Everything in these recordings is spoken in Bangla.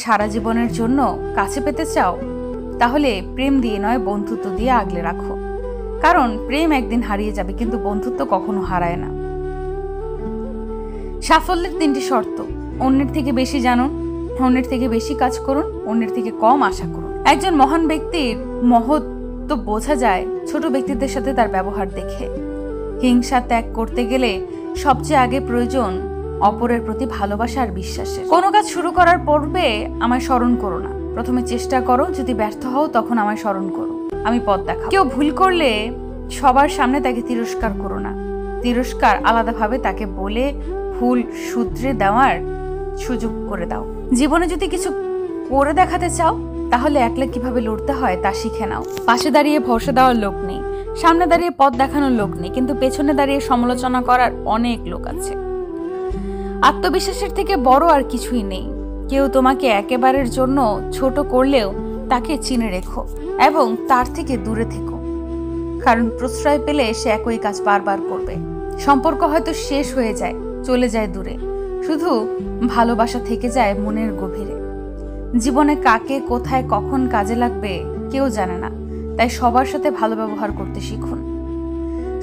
সারা জীবনের জন্য কাছে পেতে চাও, তাহলে প্রেম দিয়ে নয় বন্ধুত্ব দিয়ে আগলে রাখো। কারণ প্রেম একদিন হারিয়ে যাবে, কিন্তু বন্ধুত্ব কখনো হারায় না। সাফল্যের 3টি শর্ত: অন্যের থেকে বেশি জানুন, অন্যের থেকে বেশি কাজ করুন, অন্যের থেকে কম আশা করুন। একজন মহান ব্যক্তির মহত্ব বোঝা যায় ছোট ব্যক্তিদের সাথে তার ব্যবহার দেখে। হিংসা ত্যাগ করতে গেলে সবচেয়ে আগে প্রয়োজন অপরের প্রতি ভালোবাসা আর বিশ্বাসের। কোনো কাজ শুরু করার পূর্বে আমায় স্মরণ করো না, প্রথমে চেষ্টা করো, যদি ব্যর্থ হও তখন আমায় স্মরণ করো, আমি পথ দেখাবো। কেউ ভুল করলে সবার সামনে তাকে তিরস্কার করো না, তিরস্কার আলাদাভাবে তাকে বলে ভুল শুধরে দেওয়ার সুযোগ করে দাও। জীবনে যদি কিছু করে দেখাতে চাও, তাহলে একলা কিভাবে লড়তে হয় তা শিখে নাও। পাশে দাঁড়িয়ে ভরসা দেওয়ার লোক নেই, সামনে দাঁড়িয়ে পথ দেখানোর লোক নেই, কিন্তু পেছনে দাঁড়িয়ে সমালোচনা করার অনেক লোক আছে। আত্মবিশ্বাসের থেকে বড় আর কিছুই নেই। কেউ তোমাকে একেবারের জন্য ছোট করলেও তাকে চিনে রেখো এবং তার থেকে দূরে থেকো, কারণ প্রশ্রয় পেলে সে একই কাজ বারবার করবে। সম্পর্ক হয়তো শেষ হয়ে যায়, চলে যায় দূরে, শুধু ভালোবাসা থেকে যায় মনের গভীরে। জীবনে কাকে কোথায় কখন কাজে লাগবে কেউ জানে না, তাই সবার সাথে ভালো ব্যবহার করতে শিখুন।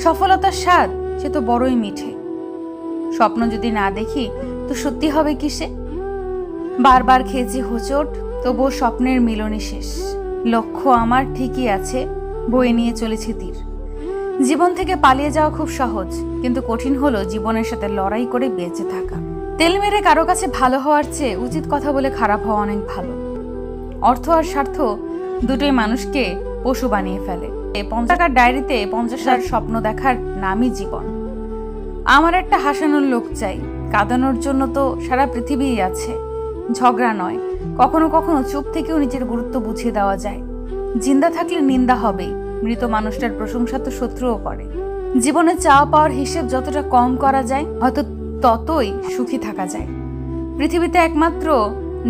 সফলতার স্বাদ সে তো বড়ই মিঠে, স্বপ্ন যদি না দেখি তো সত্যি হবে কিসে? বারবার খেয়েছি হোঁচট, তবুও স্বপ্নের মিলনই শেষ। লক্ষ্য আমার ঠিকই আছে, বয়ে নিয়ে চলেছি তীর। জীবন থেকে পালিয়ে যাওয়া খুব সহজ, কিন্তু কঠিন হলো জীবনের সাথে লড়াই করে বেঁচে থাকা। তেল মেরে কারো কাছে ভালো হওয়ার চেয়ে উচিত কথা বলে খারাপ হওয়া অনেক ভালো। অর্থ আর স্বার্থ দুটোই মানুষকে পশু বানিয়ে ফেলে। 50 টাকার ডায়েরিতে 50,000 স্বপ্ন দেখার নামই জীবন। আমার একটা হাসানোর লোক চাই, কাঁদানোর জন্য তো সারা পৃথিবীই আছে। ঝগড়া নয়, কখনো কখনো চুপ থেকেও নিজের গুরুত্ব বুঝিয়ে দেওয়া যায়। জিন্দা থাকলে নিন্দা হবেই, মৃত মানুষটার প্রশংসা তো শত্রুও করে। জীবনে চাওয়া পাওয়ার হিসেব যতটা কম করা যায়, হয়তো ততই সুখী থাকা যায়। পৃথিবীতে একমাত্র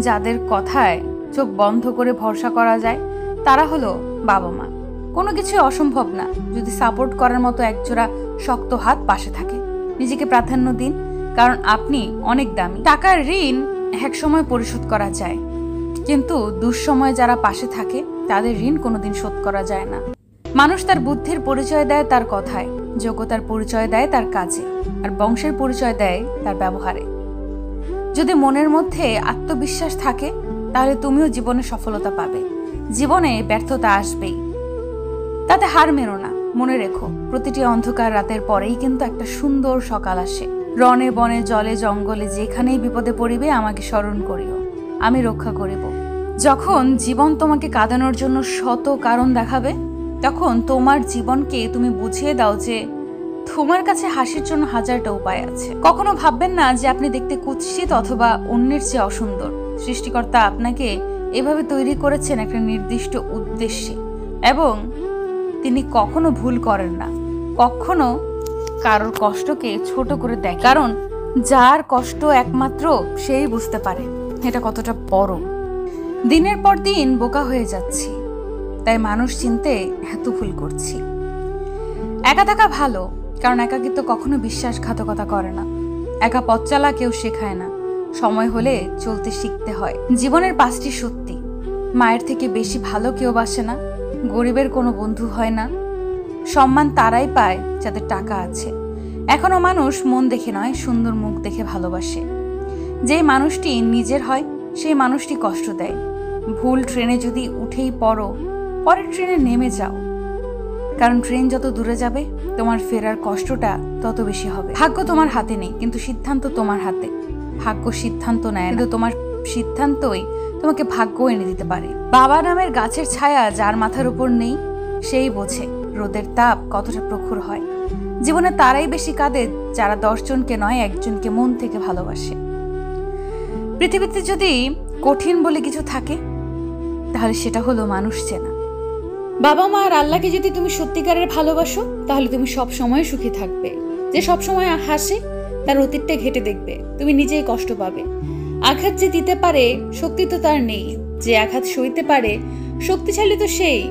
যাদের কথায় চোখ বন্ধ করে ভরসা করা যায় তারা হলো বাবা মা। কোনো কিছু অসম্ভব না যদি সাপোর্ট করার মতো একজোড়া শক্ত হাত পাশে থাকে। নিজেকে প্রাধান্য দিন, কারণ আপনি অনেক দামি। টাকার ঋণ এক সময় পরিশোধ করা যায়, কিন্তু দুঃসময়ে যারা পাশে থাকে তাদের ঋণ কোনোদিন শোধ করা যায় না। মানুষ তার বুদ্ধির পরিচয় দেয় তার কথায়, যোগ্যতার পরিচয় দেয় তার কাজে, আর বংশের পরিচয় দেয় তার ব্যবহারে। যদি মনের মধ্যে আত্মবিশ্বাস থাকে তাহলে তুমিও জীবনে সফলতা পাবে। জীবনে ব্যর্থতা আসবেই, তাতে হার মেনো না। মনে রেখো, প্রতিটি অন্ধকার রাতের পরেই কিন্তু একটা সুন্দর সকাল আসে। রনে বনে জলে জঙ্গলে যেখানেই বিপদে পড়িবে আমাকে স্মরণ করিও, আমি রক্ষা করিব। যখন জীবন তোমাকে কাঁদানোর জন্য শত কারণ দেখাবে, তখন তোমার জীবনকে তুমি বুঝিয়ে দাও যে তোমার কাছে হাসির জন্য হাজারটা উপায় আছে। কখনো ভাববেন না যে আপনি দেখতে কুৎসিত অথবা অন্যের চেয়ে অসুন্দর। সৃষ্টিকর্তা আপনাকে এভাবে তৈরি করেছেন একটা নির্দিষ্ট উদ্দেশ্যে, এবং তিনি কখনো ভুল করেন না, কখনো কারোর কষ্টকে ছোট করে দেয়। কারণ যার কষ্ট একমাত্র সেই বুঝতে পারে এটা কতটা বড়। দিনের পর দিন বোকা হয়ে যাচ্ছি, তাই মানুষ চিনতে এত ভুল করছি। একা থাকা ভালো, কারণ একাকিত্ব কখনো বিশ্বাসঘাতকতা করে না। একা পথ চালা কেউ শেখায় না, সময় হলে চলতে শিখতে হয়। জীবনের 5টি সত্যি: মায়ের থেকে বেশি ভালো কেউ বাসে না, গরিবের কোনো বন্ধু হয় না, সম্মান তারাই পায় যাদের টাকা আছে, এখনো মানুষ মন দেখে নয় সুন্দর মুখ দেখে ভালোবাসে, যেই মানুষটি নিজের হয় সেই মানুষটি কষ্ট দেয়। ভুল ট্রেনে যদি উঠেই পড়ো, পরের ট্রেনে নেমে যাও, কারণ ট্রেন যত দূরে যাবে তোমার ফেরার কষ্টটা তত বেশি হবে। ভাগ্য তোমার হাতে নেই, কিন্তু সিদ্ধান্ত তোমার হাতে। ভাগ্য সিদ্ধান্ত নেয়, কিন্তু তোমার সিদ্ধান্তই তোমাকে ভাগ্য এনে দিতে পারে। বাবা নামের গাছের ছায়া যার মাথার উপর নেই, সেই বোঝে রোদের তাপ কতটা প্রখর হয়। জীবনে তারাই বেশি কাঁদে যারা 10 জনকে নয় 1 জনকে মন থেকে ভালোবাসে। পৃথিবীতে যদি কঠিন বলে কিছু থাকে, তাহলে সেটা হলো মানুষ চেনা। বাবা মা আর আল্লাহকে যদি তুমি সত্যিকারের ভালোবাসো, তাহলে তুমি সব সময় সুখী থাকবে। যে সব সময় হাসে তার অতীতটা ঘেটে দেখবে, তুমি নিজেই কষ্ট পাবে। আঘাত যে দিতে পারে শক্তি তো তার নেই, যে আঘাত সইতে পারে শক্তিশালী তো সেই।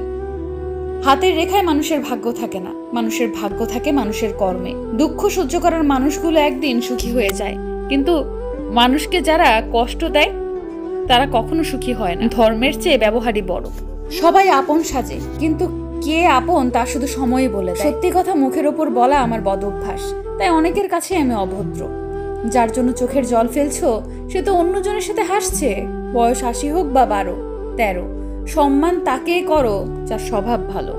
হাতের রেখায় মানুষের ভাগ্য থাকে না, মানুষের ভাগ্য থাকে মানুষের কর্মে। দুঃখ সহ্য করার মানুষগুলো একদিন সুখী হয়ে যায়, কিন্তু মানুষকে যারা কষ্ট দেয় তারা কখনো সুখী হয় না। ধর্মের চেয়ে ব্যবহারই বড়। সবাই আপন সাজে, কিন্তু কে আপন তা শুধু সময়ই বলে দেয়। সত্যি কথা মুখের ওপর বলা আমার বদ অভ্যাস, তাই অনেকের কাছে আমি অভদ্র। যার জন্য চোখের জল ফেলছো সে তো অন্যজনের সাথে হাসছে। বয়স 80 হোক বা 12, 13, সম্মান তাকেই করো যার স্বভাব ভালো।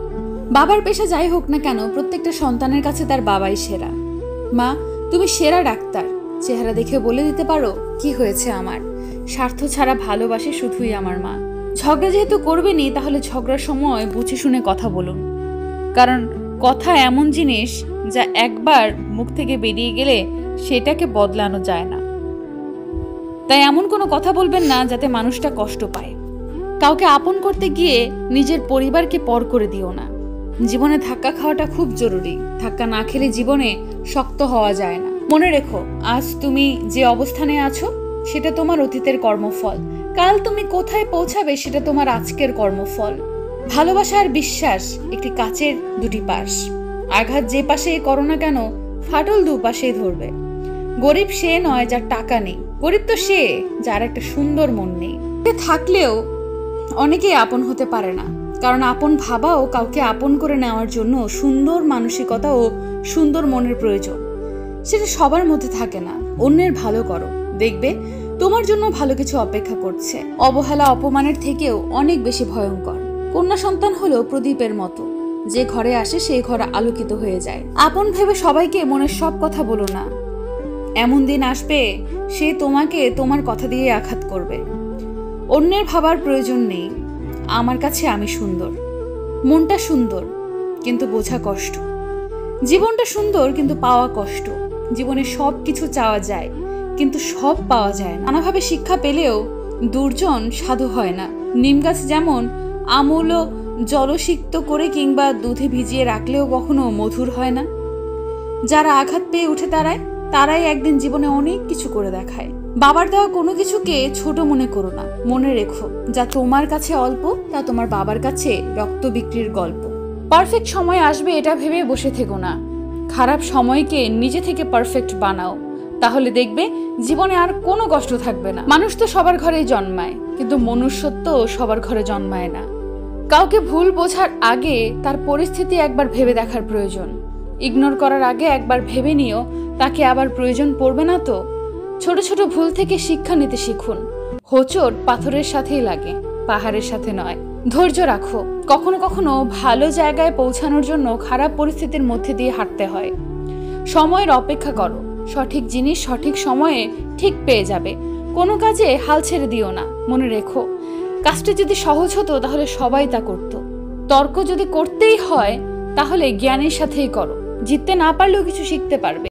বাবার পেশা যাই হোক না কেন, প্রত্যেকটা সন্তানের কাছে তার বাবাই সেরা। মা, তুমি সেরা ডাক্তার। চেহারা দেখে বলে দিতে পারো কি হয়েছে আমার। স্বার্থ ছাড়া ভালোবাসে শুধুই আমার মা। ঝগড়া যেহেতু করবেনি, তাহলে ঝগড়ার সময় বুঝে শুনে কথা বলুন, কারণ কথা এমন জিনিস যা একবার মুখ থেকে বেরিয়ে গেলে সেটাকে বদলানো যায় না। তাই এমন কোনো কথা বলবেন না যাতে মানুষটা কষ্ট পায়। কাউকে আপন করতে গিয়ে নিজের পরিবারকে পর করে দিও না। জীবনে ধাক্কা খাওয়াটা খুব জরুরি। ধাক্কা না খেলে জীবনে শক্ত হওয়া যায় না। মনে রেখো, আজ তুমি যে অবস্থানে আছো সেটা তোমার অতীতের কর্মফল। কাল তুমি কোথায় পৌঁছাবে সেটা তোমার আজকের কর্মফল। ভালোবাসা আর বিশ্বাস একটি কাচের দুটি পাশ। আঘাত যে পাশে করো না কেন, ফাটল দুপাশেই ধরবে। গরিব সে নয় যার টাকা নেই, গরিব তো সে যার একটা সুন্দর মন নেই। থাকলেও অনেকেই আপন হতে পারে না, কারণ আপন ভাবাও কাউকে আপন করে নেওয়ার জন্য সুন্দর মানসিকতা ও সুন্দর মনের প্রয়োজন। সেটা সবার মধ্যে থাকে না। অন্যের ভালো করো, দেখবে তোমার জন্য ভালো কিছু অপেক্ষা করছে। অবহেলা অপমানের থেকেও অনেক বেশি ভয়ঙ্কর। কন্যা সন্তান হলো প্রদীপের মতো, যে ঘরে আসে সেই ঘর আলোকিত হয়ে যায়। আপন ভেবে সবাইকে মনের সব কথা বলো না। এমন দিন আসবে সে তোমাকে তোমার কথা দিয়ে আঘাত করবে। অন্যের ভাবার প্রয়োজন নেই। আমার কাছে আমি সুন্দর। মনটা সুন্দর কিন্তু বোঝা কষ্ট। জীবনটা সুন্দর কিন্তু পাওয়া কষ্ট। জীবনে সব কিছু চাওয়া যায় কিন্তু সব পাওয়া যায় না। নানাভাবে শিক্ষা পেলেও দুর্জন সাধু হয় না। নিম গাছ যেমন আমূল জলসিক্ত করে কিংবা দুধে ভিজিয়ে রাখলেও কখনো মধুর হয় না। যারা আঘাত পেয়ে উঠে দাঁড়ায় তারাই একদিন জীবনে অনেক কিছু করে দেখায়। বাবার দেওয়া কোনো কিছুকে ছোট মনে করো না। মনে রেখো, যা তোমার কাছে অল্প তা তোমার বাবার কাছে রক্ত বিক্রির গল্প। পারফেক্ট সময় আসবে এটা ভেবে বসে থেকো না। খারাপ সময়কে নিজে থেকে পারফেক্ট বানাও, তাহলে দেখবে জীবনে আর কোনো কষ্ট থাকবে না। মানুষ তো সবার ঘরেই জন্মায়, কিন্তু মনুষ্যত্ব সবার ঘরে জন্মায় না। কাউকে ভুল বোঝার আগে তার পরিস্থিতি একবার ভেবে দেখার প্রয়োজন। ইগনোর করার আগে একবার ভেবে নিও তাকে আবার প্রয়োজন পড়বে না তো। ছোট ছোট ভুল থেকে শিক্ষা নিতে শিখুন। হোঁচট পাথরের সাথেই লাগে, পাহাড়ের সাথে নয়। ধৈর্য রাখো। কখনো কখনো ভালো জায়গায় পৌঁছানোর জন্য খারাপ পরিস্থিতির মধ্যে দিয়ে হাঁটতে হয়। সময়ের অপেক্ষা করো। সঠিক জিনিস সঠিক সময়ে ঠিক পেয়ে যাবে। কোনো কাজে হাল ছেড়ে দিও না। মনে রেখো, কাজটা যদি সহজ হতো তাহলে সবাই তা করত। তর্ক যদি করতেই হয় তাহলে জ্ঞানের সাথেই করো। জিততে না পারলেও কিছু শিখতে পারবে।